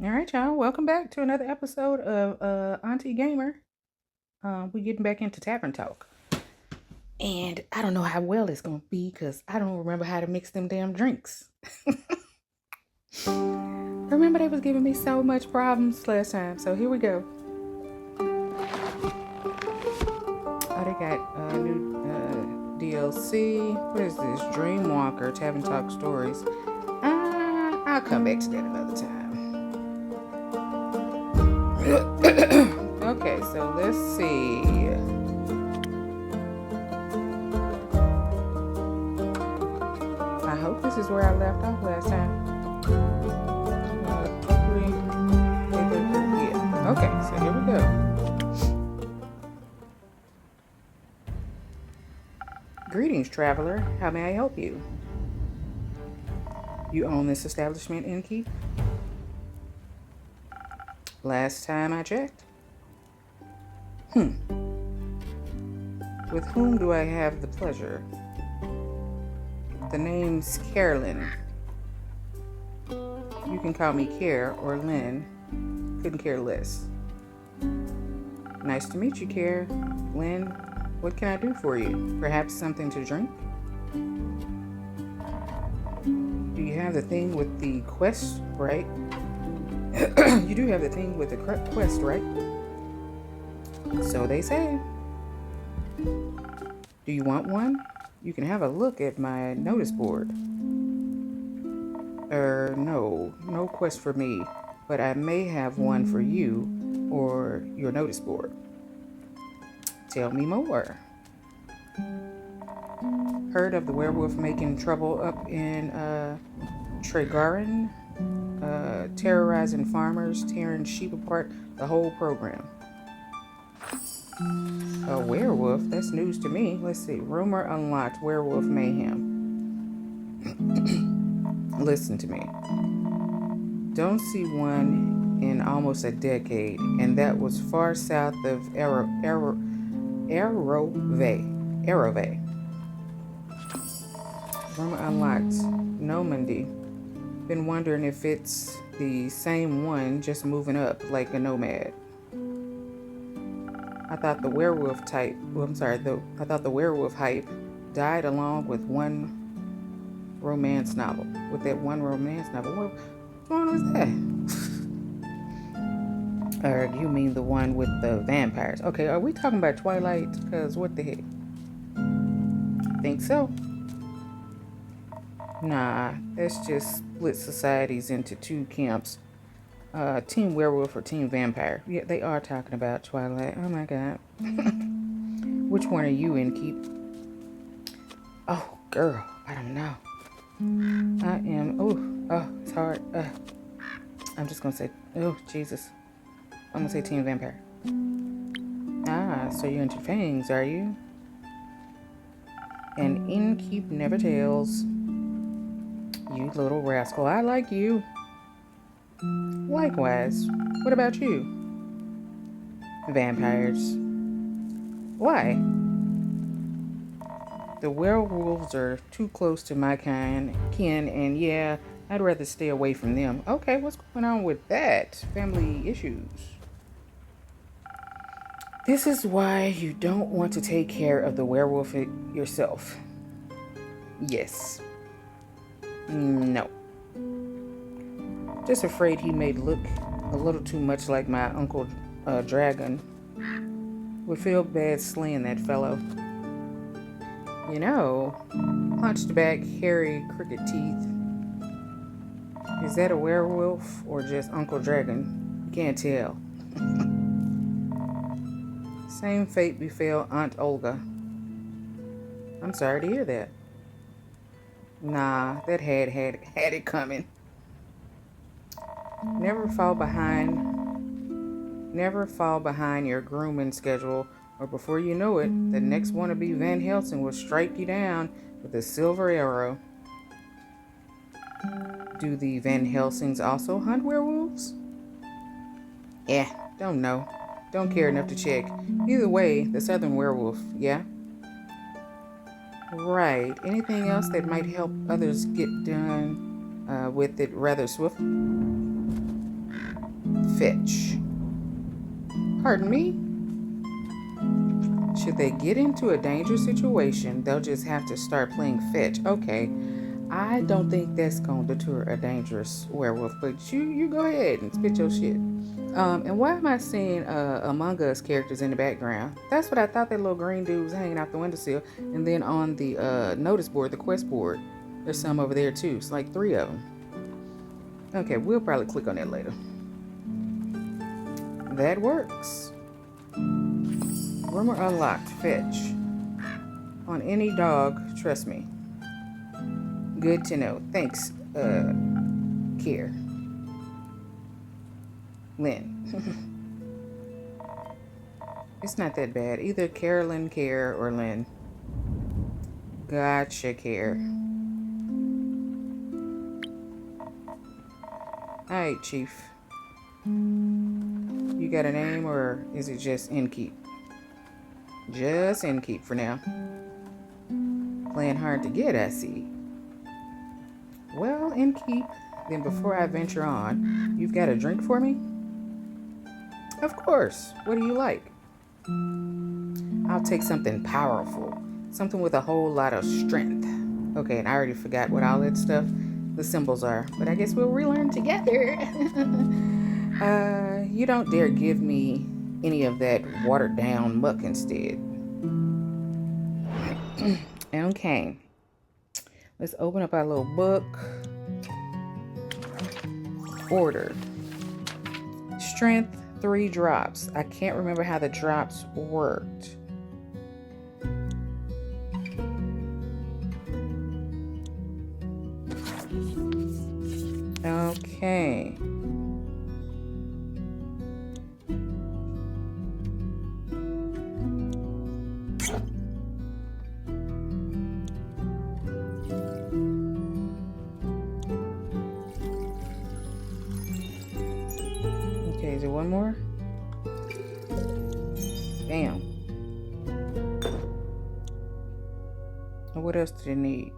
All right, y'all. Welcome back to another episode of Auntie Gamer. We're getting back into Tavern Talk. And I don't know how well it's going to be because I don't remember how to mix them damn drinks. Remember they was giving me so much problems last time. So here we go. Oh, they got new DLC. What is this? Dreamwalker Tavern Talk Stories. I'll come back to that another time. Okay, so let's see. I hope this is where I left off last time. Yeah. Okay, so here we go. Greetings, traveler. How may I help you? You own this establishment, Innkeep? Last time I checked. With whom do I have the pleasure? The name's Carolyn. You can call me Care or Lynn. Couldn't care less. Nice to meet you, Care. Lynn, what can I do for you? Perhaps something to drink? Do you have the thing with the quest, right? You do have the thing with the quest, right? So they say. Do you want one? You can have a look at my notice board. No quest for me, but I may have one for you or your notice board. Tell me more. Heard of the werewolf making trouble up in Tregarin? Terrorizing farmers, tearing sheep apart, the whole program. A werewolf? That's news to me. Let's see. Rumor unlocked. Werewolf mayhem. Listen to me. Don't see one in almost a decade, and that was far south of Arrowve. Rumor unlocked. Normandy. Been wondering if it's the same one, just moving up like a nomad. I thought the werewolf hype died along with one romance novel. With that one romance novel, what's going on with that? Or you mean the one with the vampires? Okay, are we talking about Twilight? Because what the heck? Think so? Nah, that's just split societies into two camps. Team Werewolf or Team Vampire. Yeah, they are talking about Twilight. Oh my god. Which one are you in, Keep? Oh, girl, I don't know. I am. Oh, it's hard. I'm just gonna say. Oh, Jesus. I'm gonna say Team Vampire. Ah, so you're into fangs, are you? And Innkeep never tells. You little rascal. I like you. Likewise. What about you? Vampires. Why? The werewolves are too close to my kin, and yeah, I'd rather stay away from them. Okay, what's going on with that? Family issues. This is why you don't want to take care of the werewolf yourself. Yes. No. Just afraid he may look a little too much like my Uncle Dragon. Would feel bad slaying that fellow. You know, hunched back, hairy, crooked teeth. Is that a werewolf or just Uncle Dragon? You can't tell. Same fate befell Aunt Olga. I'm sorry to hear that. Nah, that had it coming. Never fall behind your grooming schedule, or before you know it, the next wannabe Van Helsing will strike you down with a silver arrow. Do the Van Helsings also hunt werewolves? Don't know. Don't care enough to check. Either way, the southern werewolf, yeah? Right. Anything else that might help others get done with it rather swift? Fetch. Pardon me? Should they get into a dangerous situation, they'll just have to start playing fetch. Okay, I don't think that's going to deter a dangerous werewolf, but you go ahead and spit your shit. And why am I seeing Among Us characters in the background? That's what I thought. That little green dude was hanging out the windowsill. And then on the notice board, the quest board, there's some over there too. It's like 3 of them. Okay, we'll probably click on that later. That works. Rumor unlocked. Fetch. On any dog, trust me. Good to know. Thanks, Care. Lynn. It's not that bad. Either Carolyn, Care, or Lynn. Gotcha, Care. Alright, Chief. You got a name, or is it just Innkeep? Just Innkeep for now. Playing hard to get, I see. Well, Innkeep, then before I venture on, you've got a drink for me? Of course. What do you like? I'll take something powerful. Something with a whole lot of strength. Okay, and I already forgot what all that stuff, the symbols are. But I guess we'll relearn together. You don't dare give me any of that watered down muck instead. Okay. Let's open up our little book. Order. Strength, 3 drops. I can't remember how the drops worked. Okay. Okay, is there one more? Damn. What else do they need?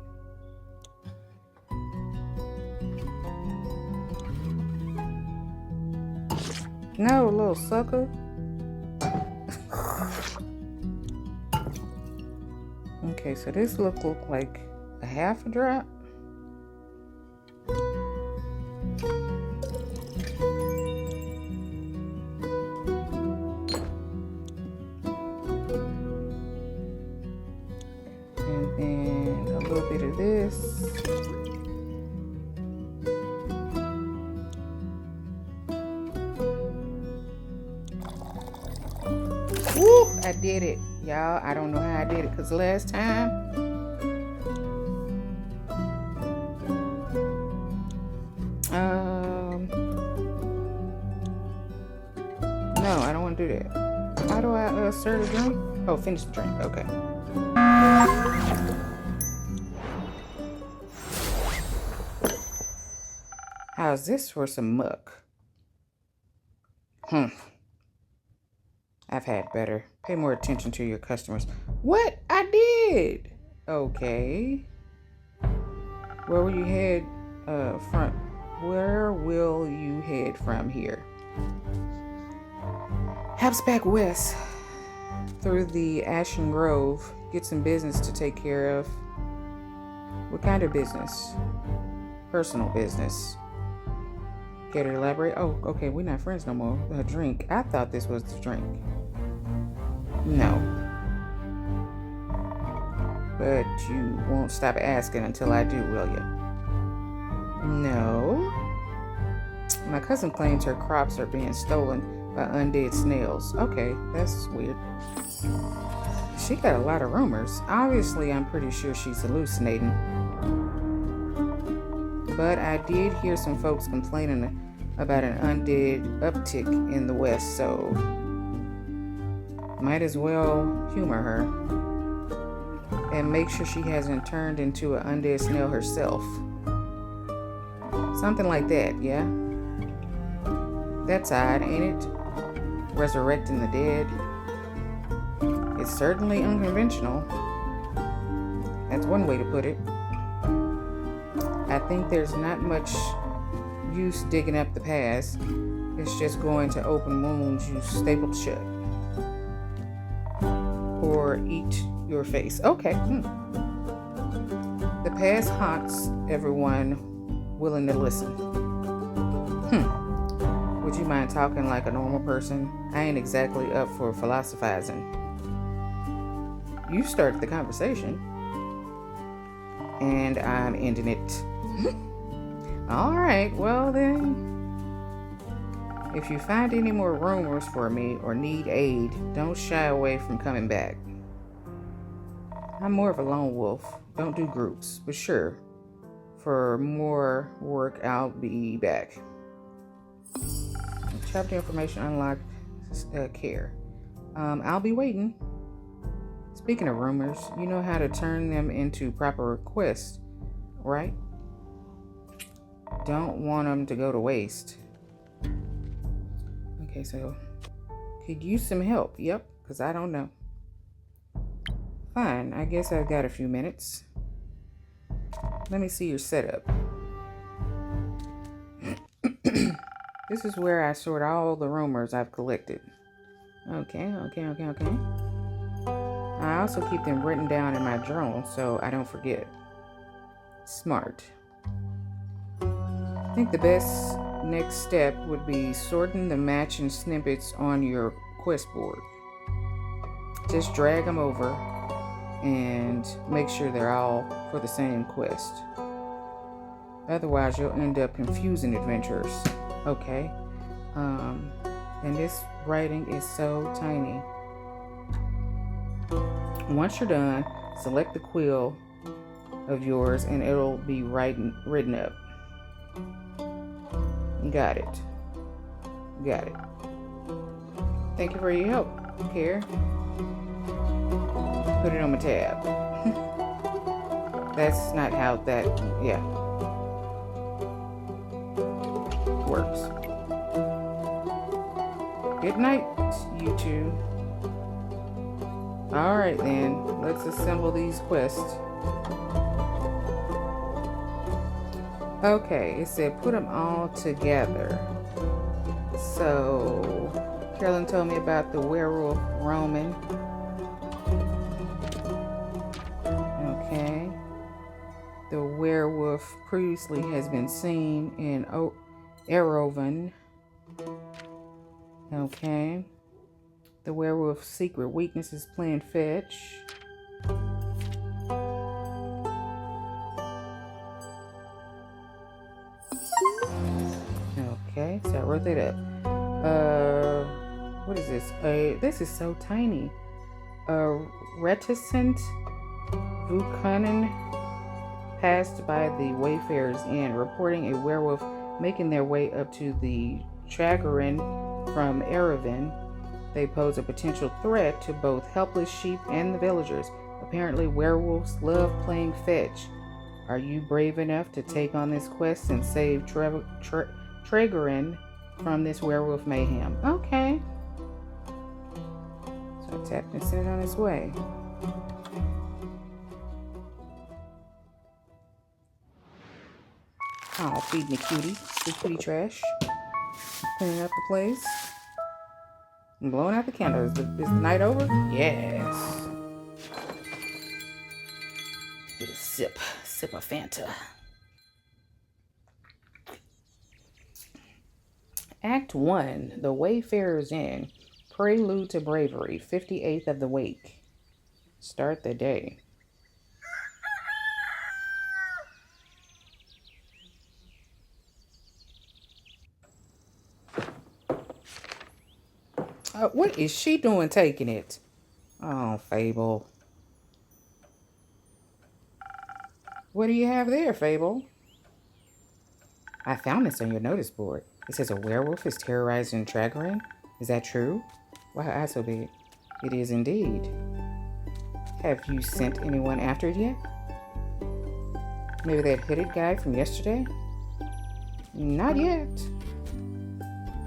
No, little sucker. Okay, so this look like a half a drop. And then a little bit of this. Woo! I did it. Y'all, I don't know how I did it because last time no, I don't want to do that. How do I serve a drink? Oh, finish the drink. Okay. How's this for some muck? I've had better. Pay more attention to your customers. What? I did. Okay. Where will you head Where will you head from here? Perhaps back west through the Ashen Grove. Get some business to take care of. What kind of business? Personal business. Care to elaborate? Oh, okay, we're not friends no more. A drink. I thought this was the drink. No. But you won't stop asking until I do, will you? No. My cousin claims her crops are being stolen by undead snails. Okay, that's weird. She got a lot of rumors. Obviously, I'm pretty sure she's hallucinating. But I did hear some folks complaining about an undead uptick in the west, so might as well humor her and make sure she hasn't turned into an undead snail herself. Something like that, yeah? That's odd, ain't it? Resurrecting the dead. It's certainly unconventional. That's one way to put it. I think there's not much use digging up the past. It's just going to open wounds you stapled shut. Or eat your face. Okay. The past haunts everyone willing to listen. Would you mind talking like a normal person? I ain't exactly up for philosophizing. You started the conversation. And I'm ending it. Alright, well then. If you find any more rumors for me or need aid, don't shy away from coming back. I'm more of a lone wolf. Don't do groups, but sure. For more work, I'll be back. Chapter information unlocked. Care. I'll be waiting. Speaking of rumors, you know how to turn them into proper requests, right? Don't want them to go to waste. Okay, so could use some help. Yep, because I don't know. Fine, I guess I've got a few minutes. Let me see your setup. This is where I sort all the rumors I've collected. Okay. I also keep them written down in my journal so I don't forget. Smart. I think the best next step would be sorting the matching snippets on your quest board. Just drag them over and make sure they're all for the same quest. Otherwise, you'll end up confusing adventurers. Okay. And this writing is so tiny. Once you're done, select the quill of yours and it'll be written up. Got it. Thank you for your help, Care. Put it on my tab. That's not how that, works. Good night, you two. Alright then, let's assemble these quests. Okay, it said put them all together. So, Carolyn told me about the werewolf Roman. Okay. The werewolf previously has been seen in Erovan. Okay. The werewolf's secret weakness is playing fetch. Okay, so I wrote that up. What is this? This is so tiny. Reticent Vukanen passed by the Wayfarer's Inn, reporting a werewolf making their way up to the Chagarin from Erevan. They pose a potential threat to both helpless sheep and the villagers. Apparently, werewolves love playing fetch. Are you brave enough to take on this quest and save Chagarin from this werewolf mayhem? Okay. So I tapped and sent it on its way. Oh, feeding the cutie. The cutie trash. Cleaning up the place. And blowing out the candles. Is the night over? Yes. Get a sip of Fanta. Act 1, The Wayfarer's Inn. Prelude to Bravery, 58th of the Wake. Start the day. What is she doing taking it? Oh, Fable. What do you have there, Fable? I found this on your notice board. It says a werewolf is terrorizing Chagarin. Is that true? Why are eyes so big? It is indeed. Have you sent anyone after it yet? Maybe that hooded guy from yesterday? Not yet.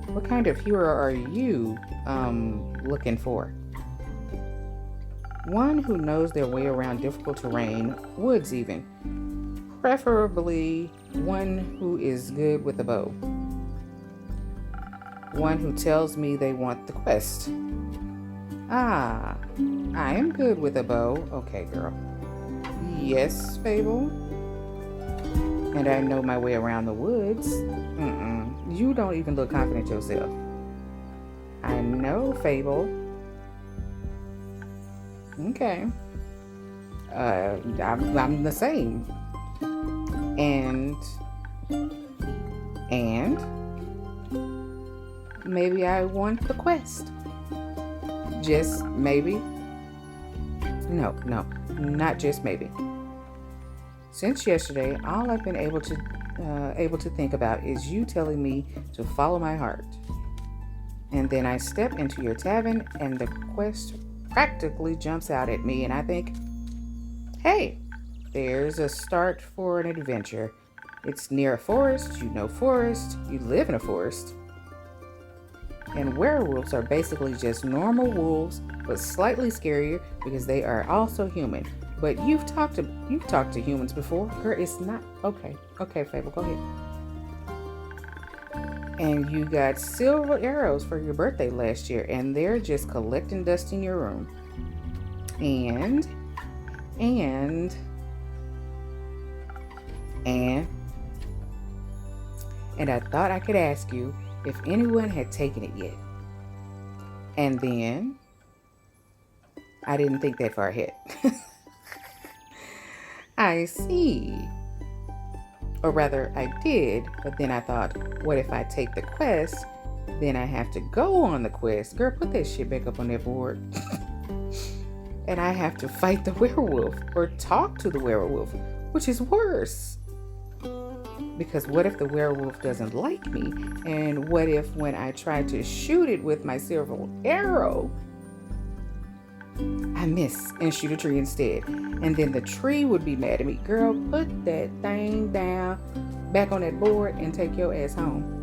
What kind of hero are you, looking for? One who knows their way around difficult terrain, woods even. Preferably one who is good with a bow. one who tells me they want the quest. Ah, I am good with a bow. Okay, girl. Yes, Fable. And I know my way around the woods. You don't even look confident yourself. I know, Fable. Okay. I'm the same. And maybe I want the quest. Just maybe. No, not just maybe. Since yesterday, all I've been able to think about is you telling me to follow my heart. And then I step into your tavern and the quest practically jumps out at me and I think, hey, there's a start for an adventure. It's near a forest, you know forest, you live in a forest. And werewolves are basically just normal wolves, but slightly scarier because they are also human. But you've talked to humans before. Girl, it's not okay. Okay, Fable, go ahead. And you got silver arrows for your birthday last year, and they're just collecting dust in your room. And I thought I could ask you if anyone had taken it yet. And then I didn't think that far ahead. I see. Or rather, I did, but then I thought, what if I take the quest? Then I have to go on the quest. Girl, put that shit back up on that board. And I have to fight the werewolf or talk to the werewolf, which is worse. Because what if the werewolf doesn't like me? And what if when I try to shoot it with my silver arrow, I miss and shoot a tree instead? And then the tree would be mad at me. Girl, put that thing down, back on that board and take your ass home.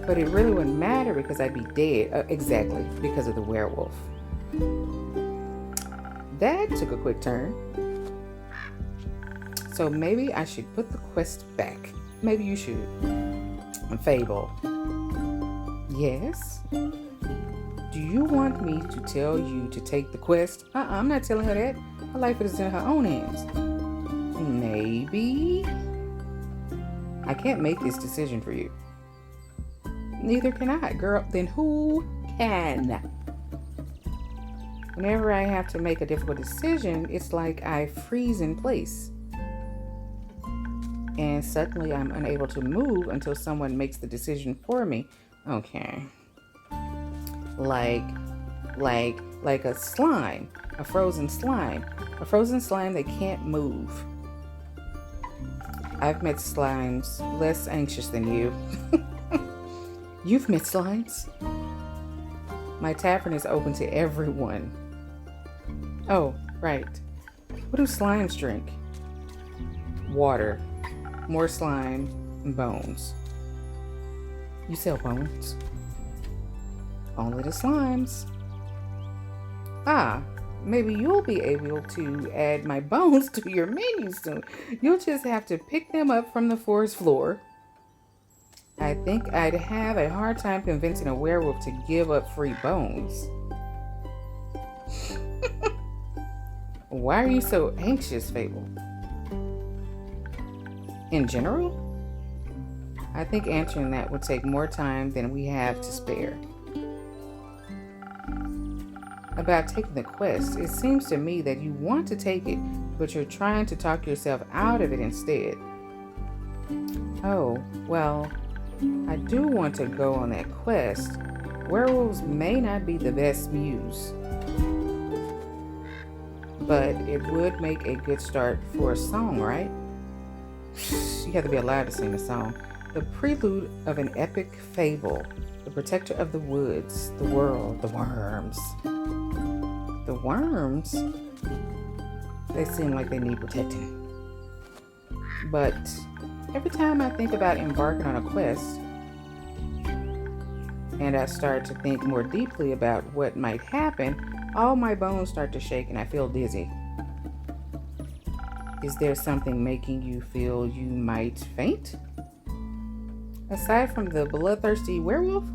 But it really wouldn't matter because I'd be dead. Exactly, because of the werewolf. That took a quick turn. So maybe I should put the quest back. Maybe you should. Fable. Yes? Do you want me to tell you to take the quest? I'm not telling her that. Her life is in her own hands. Maybe. I can't make this decision for you. Neither can I, girl. Then who can? Whenever I have to make a difficult decision, it's like I freeze in place. And suddenly I'm unable to move until someone makes the decision for me. Okay. Like a slime, a frozen slime that can't move. I've met slimes less anxious than you. You've met slimes? My tavern is open to everyone. Oh, right. What do slimes drink? Water. More slime and bones. You sell bones? Only the slimes. Ah, maybe you'll be able to add my bones to your menu soon. You'll just have to pick them up from the forest floor. I think I'd have a hard time convincing a werewolf to give up free bones. Why are you so anxious, Fable? In general? I think answering that would take more time than we have to spare. About taking the quest, it seems to me that you want to take it, but you're trying to talk yourself out of it instead. Oh, well, I do want to go on that quest. Werewolves may not be the best muse, but it would make a good start for a song, right? You have to be allowed to sing a song. The prelude of an epic fable. The protector of the woods, the world, the worms. The worms? They seem like they need protecting. But every time I think about embarking on a quest, and I start to think more deeply about what might happen, all my bones start to shake and I feel dizzy. Is there something making you feel you might faint? Aside from the bloodthirsty werewolf?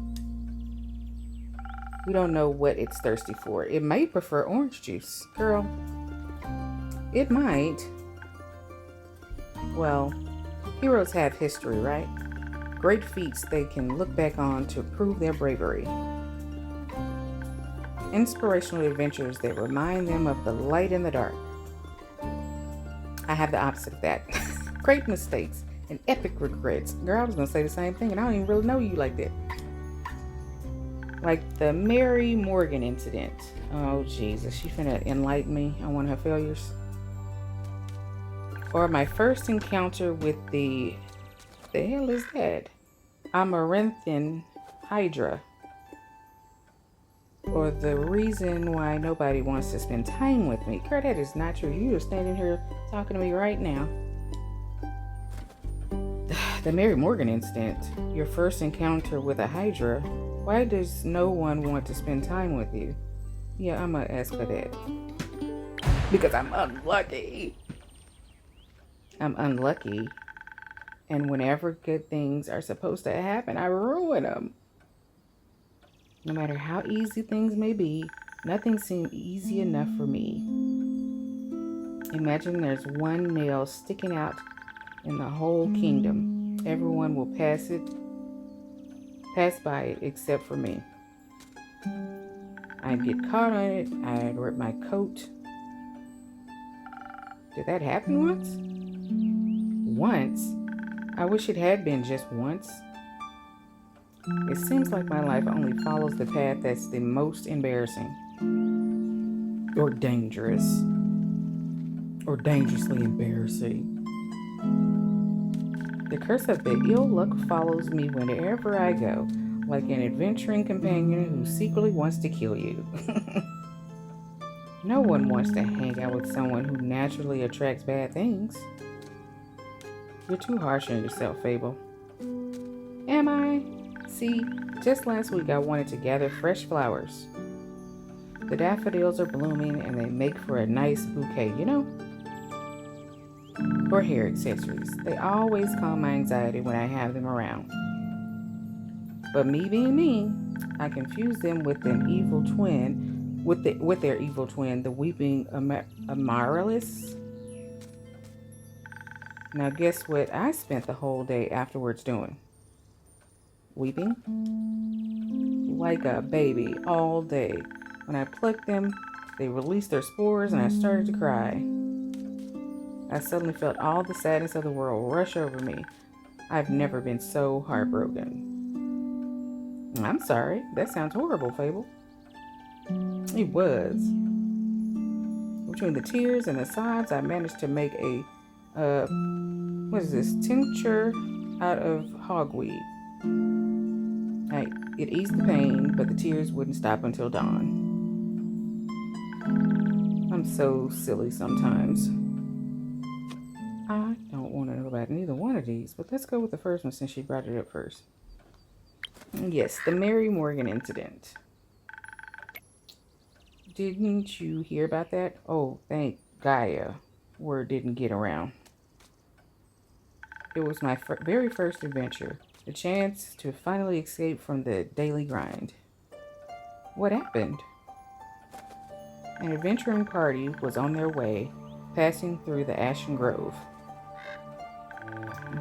We don't know what it's thirsty for. It might prefer orange juice. Girl, it might. Well, heroes have history, right? Great feats they can look back on to prove their bravery. Inspirational adventures that remind them of the light in the dark. I have the opposite of that. Great mistakes and epic regrets. Girl, I was going to say the same thing, and I don't even really know you like that. Like the Mary Morgan incident. Oh, Jesus. She finna enlighten me on one of her failures. Or my first encounter with the hell is that? Amaranthin Hydra. Or the reason why nobody wants to spend time with me. Girl, that is not true. You are standing here talking to me right now. The Mary Morgan incident. Your first encounter with a Hydra. Why does no one want to spend time with you? Yeah, I'm going to ask for that. Because I'm unlucky. I'm unlucky. And whenever good things are supposed to happen, I ruin them. No matter how easy things may be, nothing seemed easy enough for me. Imagine there's one nail sticking out in the whole kingdom. Everyone will pass by it except for me. I'd get caught on it. I'd rip my coat. Did that happen once? Once? I wish it had been just once. It seems like my life only follows the path that's the most embarrassing. Or dangerous. Or dangerously embarrassing. The curse of the ill luck follows me wherever I go, like an adventuring companion who secretly wants to kill you. No one wants to hang out with someone who naturally attracts bad things. You're too harsh on yourself, Fable. Am I? See, just last week I wanted to gather fresh flowers. The daffodils are blooming and they make for a nice bouquet, you know? Or hair accessories. They always calm my anxiety when I have them around. But me being me, I confuse them with an evil twin, with their evil twin, the weeping Amaryllis. Now guess what I spent the whole day afterwards doing? Weeping? Like a baby all day. When I plucked them, they released their spores and I started to cry. I suddenly felt all the sadness of the world rush over me. I've never been so heartbroken. I'm sorry. That sounds horrible, Fable. It was. Between the tears and the sobs, I managed to make a, what is this, tincture out of hogweed. It eased the pain, but the tears wouldn't stop until dawn. I'm so silly sometimes. I don't want to know about neither one of these, but let's go with the first one since she brought it up first. Yes, the Mary Morgan incident. Didn't you hear about that? Oh, thank Gaia. Word didn't get around. It was my very first adventure. The chance to finally escape from the daily grind. What happened? An adventuring party was on their way, passing through the Ashen Grove.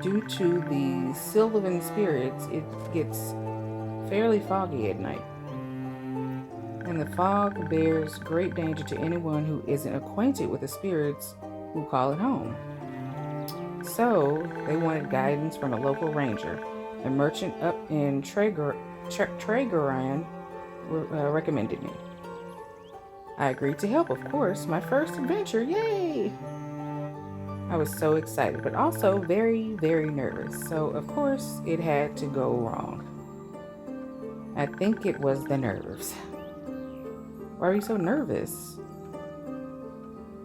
Due to the Sylvan spirits, it gets fairly foggy at night. And the fog bears great danger to anyone who isn't acquainted with the spirits who call it home. So, they wanted guidance from a local ranger. A merchant up in Tragoran recommended me. I agreed to help, of course. My first adventure, yay! I was so excited, but also very, very nervous. So, of course, it had to go wrong. I think it was the nerves. Why are you so nervous?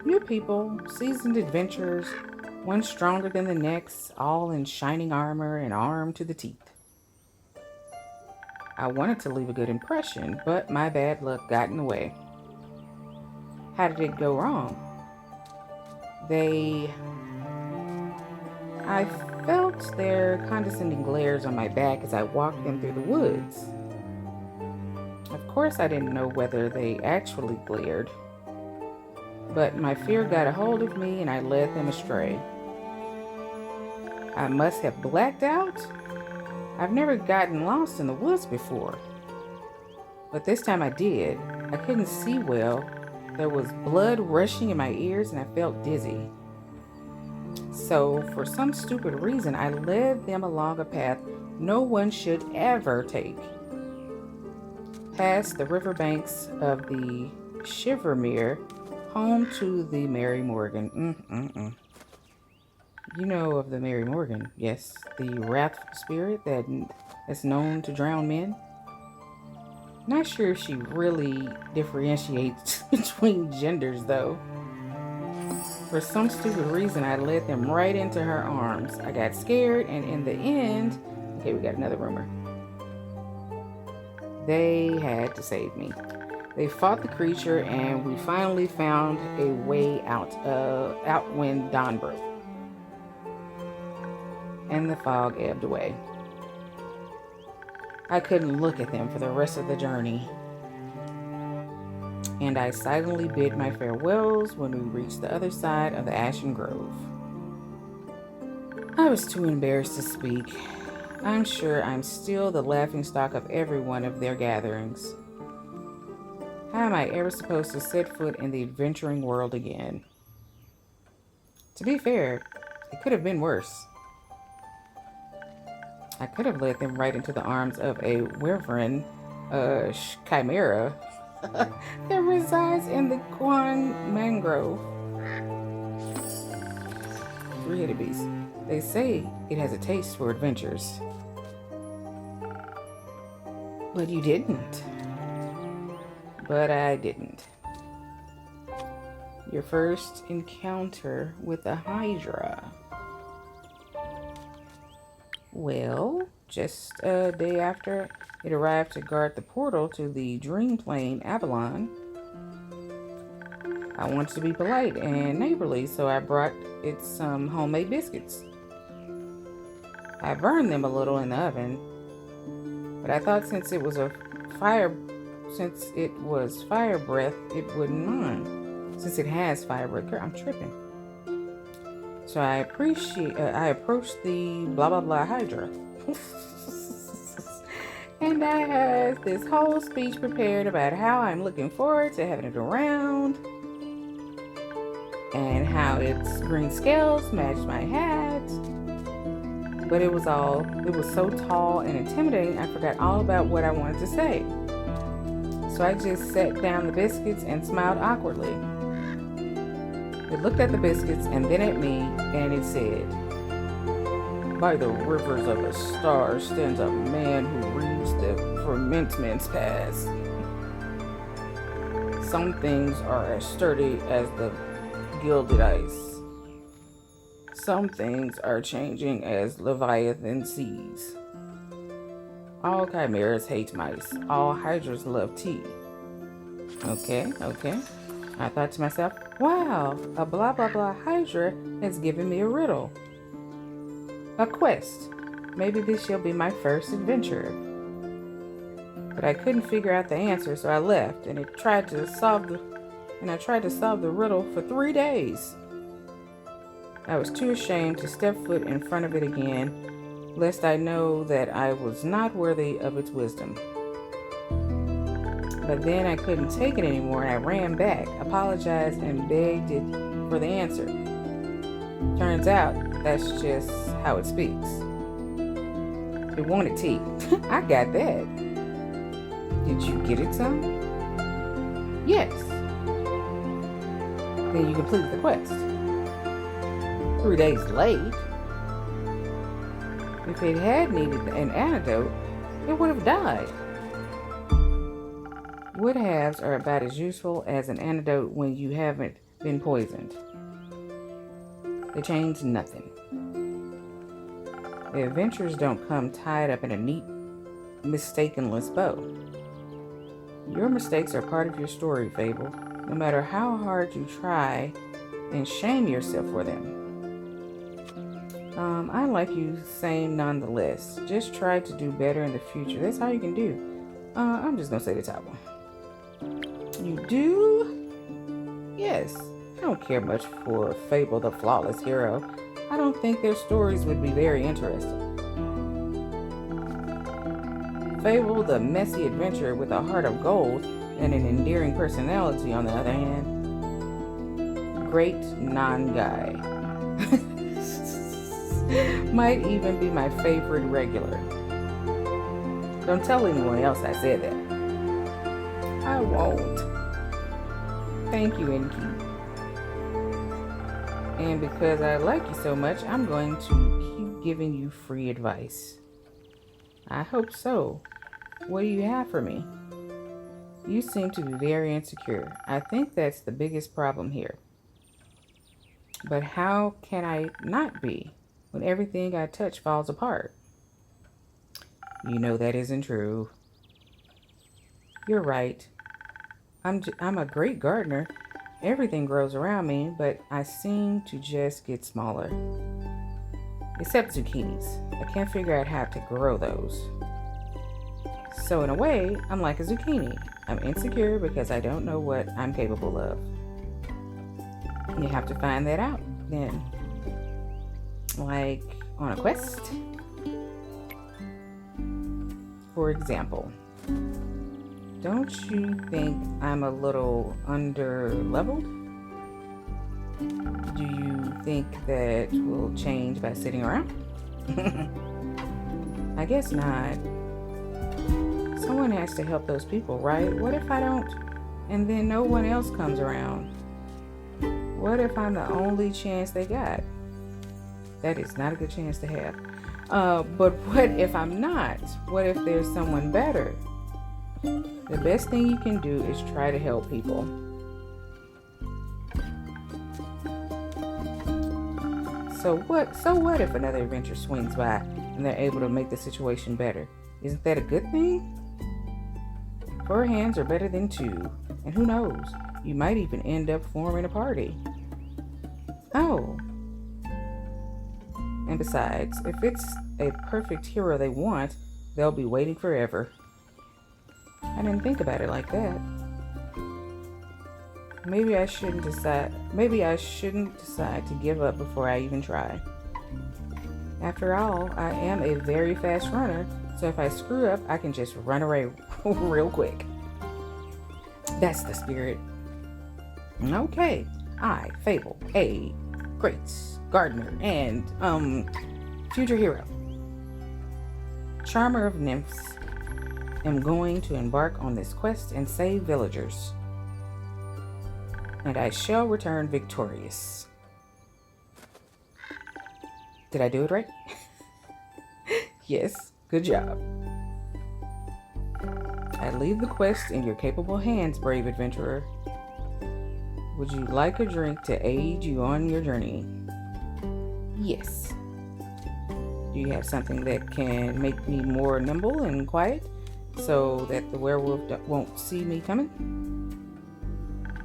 New people, seasoned adventurers, one stronger than the next, all in shining armor and armed to the teeth. I wanted to leave a good impression, but my bad luck got in the way. How did it go wrong? I felt their condescending glares on my back as I walked them through the woods. Of course, I didn't know whether they actually glared, but my fear got a hold of me and I led them astray. I must have blacked out. I've never gotten lost in the woods before, but this time I did. I couldn't see well. There was blood rushing in my ears and I felt dizzy. So, for some stupid reason, I led them along a path no one should ever take. Past the riverbanks of the Shivermere, home to the Mary Morgan. You know of the Mary Morgan, yes, the wrathful spirit that's known to drown men. Not sure if she really differentiates between genders, though. For some stupid reason, I led them right into her arms. I got scared, and in the end, okay, we got another rumor. They had to save me. They fought the creature, and we finally found a way out when dawn broke. And the fog ebbed away. I couldn't look at them for the rest of the journey. And I silently bid my farewells when we reached the other side of the Ashen Grove. I was too embarrassed to speak. I'm sure I'm still the laughingstock of every one of their gatherings. How am I ever supposed to set foot in the adventuring world again? To be fair, it could have been worse. I could have led them right into the arms of a wyvern, chimera, that resides in the Guan mangrove. Three-headed beast. They say it has a taste for adventures. But you didn't. But I didn't. Your first encounter with a Hydra. Well, just a day after it arrived to guard the portal to the dream plane Avalon, I wanted to be polite and neighborly, so I brought it some homemade biscuits. I burned them a little in the oven, but I thought since it was fire breath, it wouldn't mind. Since it has fire breath, I'm tripping. So I approached the blah blah blah Hydra. And I had this whole speech prepared about how I'm looking forward to having it around and how its green scales matched my hat. But it was so tall and intimidating, I forgot all about what I wanted to say. So I just set down the biscuits and smiled awkwardly. It looked at the biscuits and then at me, and it said, "By the rivers of the stars stands a man who reads the fermentments past. Some things are as sturdy as the gilded ice. Some things are changing as Leviathan seas. All chimeras hate mice. All hydras love tea." Okay. I thought to myself, wow, a blah blah blah hydra has given me a riddle. A quest. Maybe this shall be my first adventure. But I couldn't figure out the answer, so I left and I tried to solve the riddle for 3 days. I was too ashamed to step foot in front of it again, lest I know that I was not worthy of its wisdom. But then I couldn't take it anymore and I ran back, apologized, and begged it for the answer. Turns out that's just how it speaks. It wanted tea. I got that. Did you get it some? Yes. Then you completed the quest. 3 days late. If it had needed an antidote, it would have died. Would-haves are about as useful as an antidote when you haven't been poisoned. They change nothing. The adventures don't come tied up in a neat, mistakenless bow. Your mistakes are part of your story, Fable, no matter how hard you try and shame yourself for them. I like you, same nonetheless. Just try to do better in the future. That's all you can do. I'm just gonna say the top one. You do? Yes. I don't care much for Fable the Flawless Hero. I don't think their stories would be very interesting. Fable the Messy Adventurer with a heart of gold and an endearing personality, on the other hand, great non-guy. Might even be my favorite regular. Don't tell anyone else I said that. I won't. Thank you, Enki. And because I like you so much, I'm going to keep giving you free advice. I hope so. What do you have for me? You seem to be very insecure. I think that's the biggest problem here. But how can I not be when everything I touch falls apart? You know that isn't true. You're right. I'm a great gardener. Everything grows around me, but I seem to just get smaller. Except zucchinis. I can't figure out how to grow those. So in a way, I'm like a zucchini. I'm insecure because I don't know what I'm capable of. You have to find that out then. Like on a quest. For example, don't you think I'm a little under-leveled? Do you think that will change by sitting around? I guess not. Someone has to help those people, right? What if I don't, and then no one else comes around? What if I'm the only chance they got? That is not a good chance to have. But what if I'm not? What if there's someone better? The best thing you can do is try to help people. So what if another adventure swings by and they're able to make the situation better? Isn't that a good thing? 4 hands are better than 2. And who knows? You might even end up forming a party. Oh. And besides, if it's a perfect hero they want, they'll be waiting forever. I didn't think about it like that. Maybe I shouldn't decide to give up before I even try. After all, I am a very fast runner, so if I screw up, I can just run away real quick. That's the spirit. Okay, I, Fable, a great gardener and future hero, charmer of nymphs, am going to embark on this quest and save villagers. And I shall return victorious. Did I do it right? Yes, good job. I leave the quest in your capable hands, brave adventurer. Would you like a drink to aid you on your journey? Yes. Do you have something that can make me more nimble and quiet so that the werewolf won't see me coming?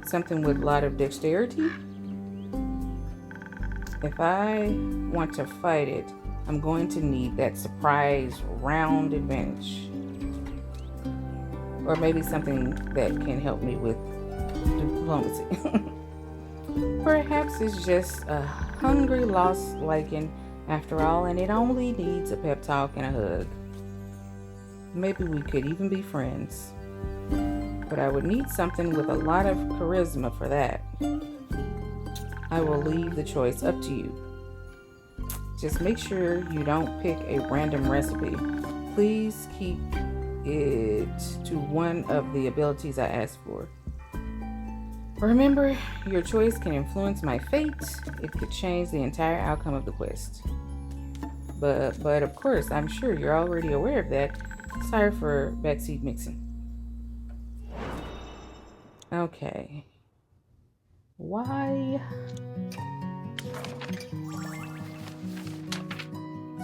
Something with a lot of dexterity? If I want to fight it, I'm going to need that surprise round advantage. Or maybe something that can help me with diplomacy. Perhaps it's just a hungry lost lichen after all, and it only needs a pep talk and a hug. Maybe we could even be friends. But I would need something with a lot of charisma for that. I will leave the choice up to you. Just make sure you don't pick a random recipe. Please keep it to one of the abilities I asked for. Remember, your choice can influence my fate. It could change the entire outcome of the quest. But of course, I'm sure you're already aware of that. Sorry for backseat mixing. Okay. Why?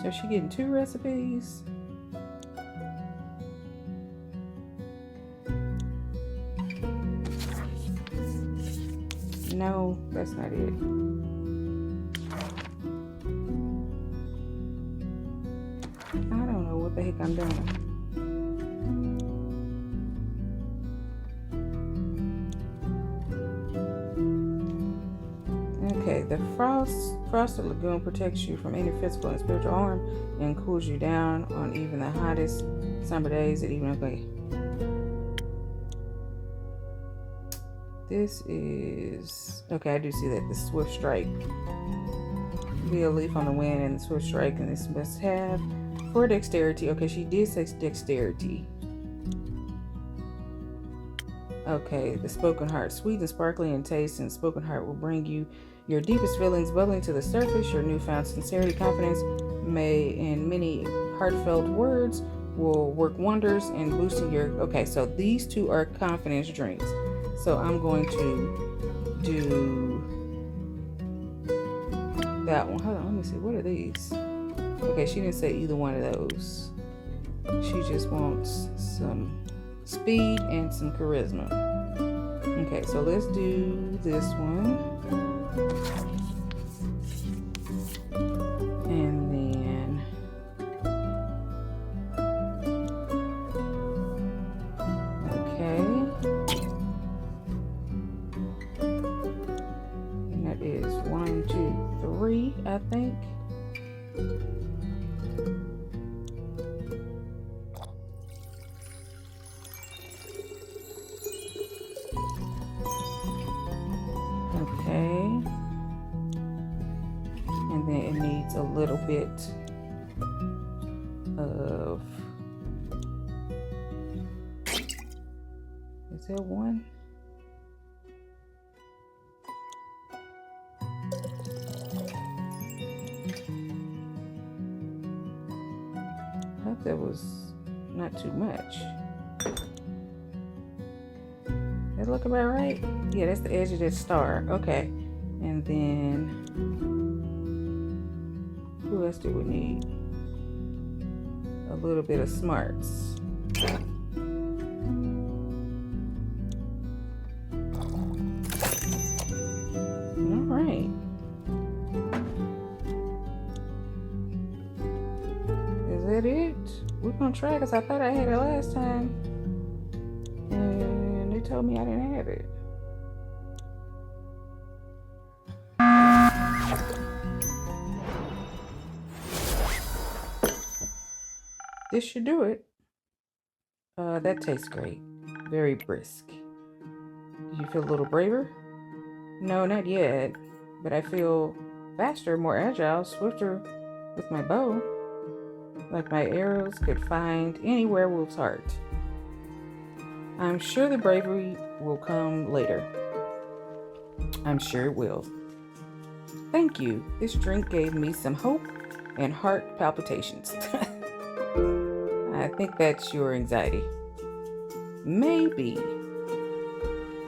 So she getting 2 recipes? No, that's not it. I don't know what the heck I'm doing. Okay, the frosted lagoon protects you from any physical and spiritual harm and cools you down on even the hottest summer days. It even okay. This is okay. I do see that the swift strike. Be a leaf on the wind and the swift strike, and this must have for dexterity. Okay, she did say dexterity. Okay, the spoken heart, sweet and sparkling in taste, and spoken heart will bring you your deepest feelings bubbling to the surface. Your newfound sincerity, confidence, may in many heartfelt words will work wonders in boosting your. Okay, so these two are confidence drinks. So I'm going to do that one. Hold on, let me see. What are these? Okay, she didn't say either one of those. She just wants some speed and some charisma. Okay, so let's do this one. And then okay. And that is 1, 2, 3, I think. Okay. And then it needs a little bit of, is there one? I thought that was not too much. That look about right? Yeah, that's the edge of that star. Okay. And then who else do we need? A little bit of smarts. All right. Is that it? We're gonna try because I thought I had it last time. And they told me I didn't have it. This should do it. That tastes great. Very brisk. Do you feel a little braver? No, not yet. But I feel faster, more agile, swifter with my bow. Like my arrows could find any werewolf's heart. I'm sure the bravery will come later. I'm sure it will. Thank you. This drink gave me some hope and heart palpitations. I think that's your anxiety. Maybe.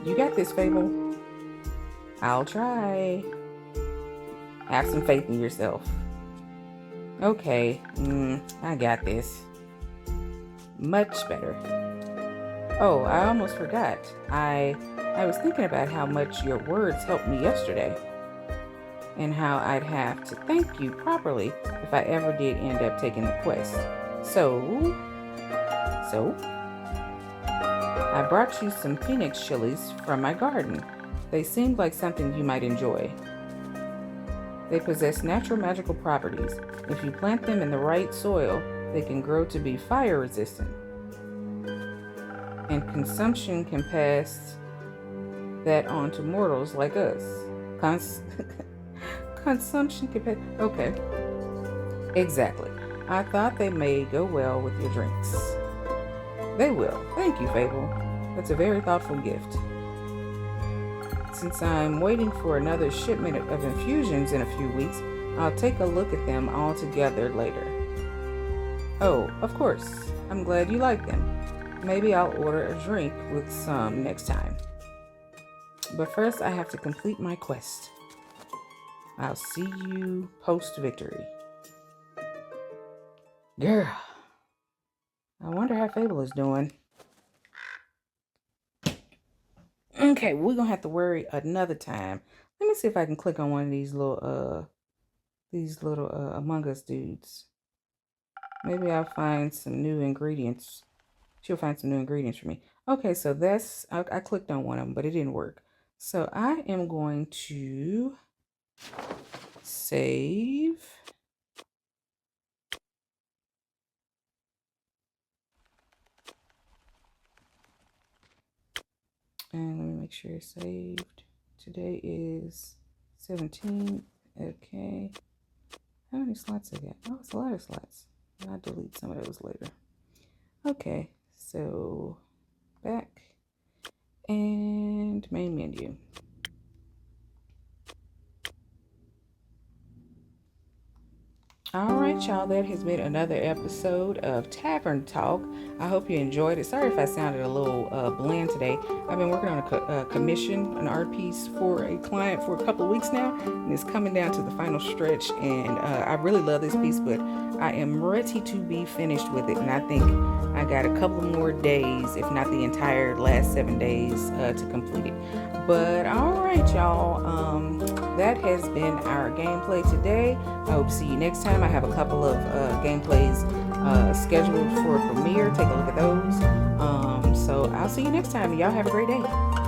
You got this, Fable. I'll try. Have some faith in yourself. Okay, I got this. Much better. Oh, I almost forgot. I was thinking about how much your words helped me yesterday. And how I'd have to thank you properly if I ever did end up taking the quest. So, I brought you some phoenix chilies from my garden. They seemed like something you might enjoy. They possess natural magical properties. If you plant them in the right soil, they can grow to be fire resistant. And consumption can pass that on to mortals like us. Consumption can pass. Okay. Exactly. I thought they may go well with your drinks. They will. Thank you, Fable. That's a very thoughtful gift. Since I'm waiting for another shipment of infusions in a few weeks, I'll take a look at them all together later. Oh, of course. I'm glad you like them. Maybe I'll order a drink with some next time. But first, I have to complete my quest. I'll see you post-victory. Girl, I wonder how Fable is doing. Okay, we're gonna have to worry another time. Let me see if I can click on one of these little Among Us dudes. Maybe I'll find some new ingredients. She'll find some new ingredients for me. Okay, so I clicked on one of them, but it didn't work. So I am going to Save. And let me make sure it's saved. Today is 17th. Okay. How many slots I got? Oh, it's a lot of slots. I'll delete some of those later. Okay, so back and main menu. All right, y'all, that has been another episode of Tavern Talk. I hope you enjoyed it. Sorry if I sounded a little bland today. I've been working on a commission, an art piece for a client for a couple of weeks now, and it's coming down to the final stretch. And I really love this piece, but I am ready to be finished with it. And I think I got a couple more days, if not the entire last 7 days, to complete it. But all right, y'all. That has been our gameplay today. I hope to see you next time. I have a couple of gameplays scheduled for a premiere. Take a look at those. So I'll see you next time. Y'all have a great day.